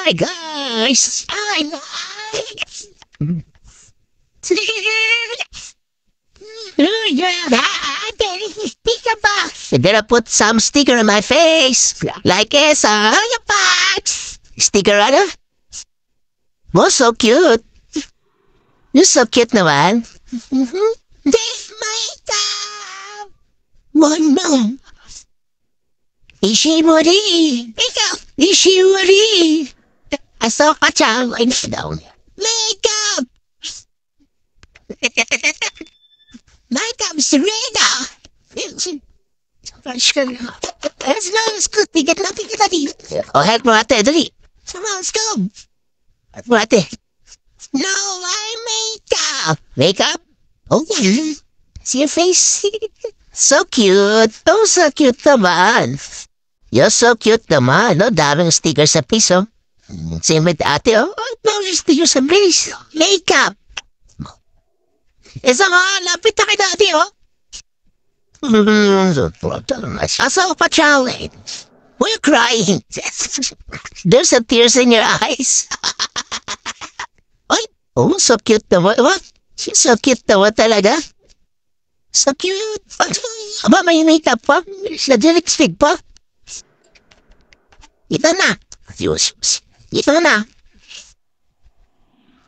Hi guys, I like. Sticker box. And then I put some sticker on my face, like a box. Sticker ano? Oh, so cute. You're so cute naman. This makeup. One no. Ishimori. Ishimori. I saw a child in down. Makeup. Makeup Serena. Let's go. Let's go. Ticket na. Oh, help mo ate. Dali. Come on, let's go. Help mo ate. No, I makeup. Makeup? Oh, yeah. See your face? So cute. Oh, so cute naman. You're so cute naman. No, daming sticker sa piso. Same with ate, oh. Daming sticker sa face. Makeup. Isa nga, lapit na kay dati, oh. I saw a challenge. Why you crying? There's some tears in your eyes. Ay, oh, so cute naman. What? She's so cute naman talaga. So cute. Aba, may makeup pa. Nag-expect pa. Ito na. Ito na.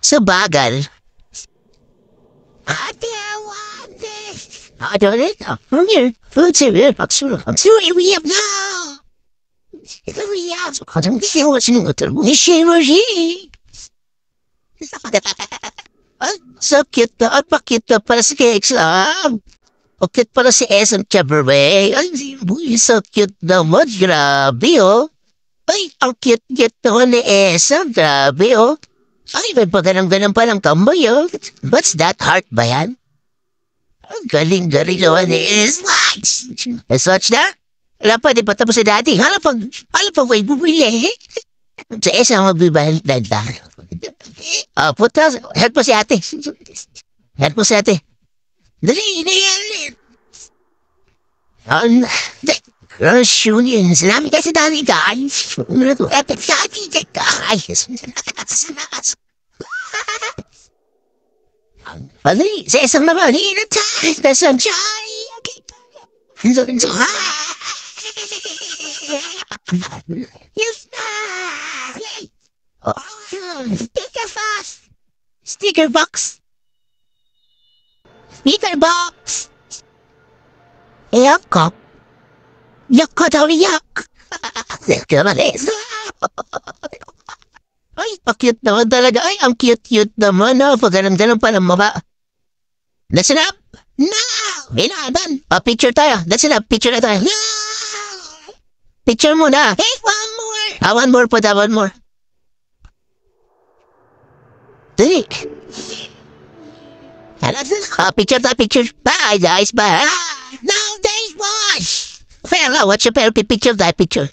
So bagal. Ate. Come here. Food here. I'm sorry, we have now. We have. I'm so cute na. Ang pa-cute na para si Kex lang. O cute para si SM Chaberway. Ay, so cute naman. Grabe, oh. Ay, ang cute naman ni SM. Grabe, oh. Ay, may pagganang-ganang palang kamay, oh. What's that? Heart ba yan? Ang galing-galing naman ni SM. Let's watch na. Wala pa, di pa tapos si dati. Hala pag may bumili. Sa SM magbibalik na dahil. Puta, help mo si ate. Help mo si ate. Dali, inayalin. Girls Union. Salamat kasi dami, guys. Epic dati, guys. Dali, sa isang naman, inatay. Nasa jay. Yes, oh, sticker fast. Sticker box. Sticker box. Yak ka. Yak ka daw, yak. Ay, pa-cute naman talaga. Ay, ang cute naman. Pag-ganang-ganang pa ng maba. That's it up. Now. Hinaban. Picture tayo. That's it up. Picture na tayo. Picture muna. Hey, one more. One more po, one more. Dali. Picture. Bye, guys. Bye. Now, days wash. Fella, what's your picture of that picture?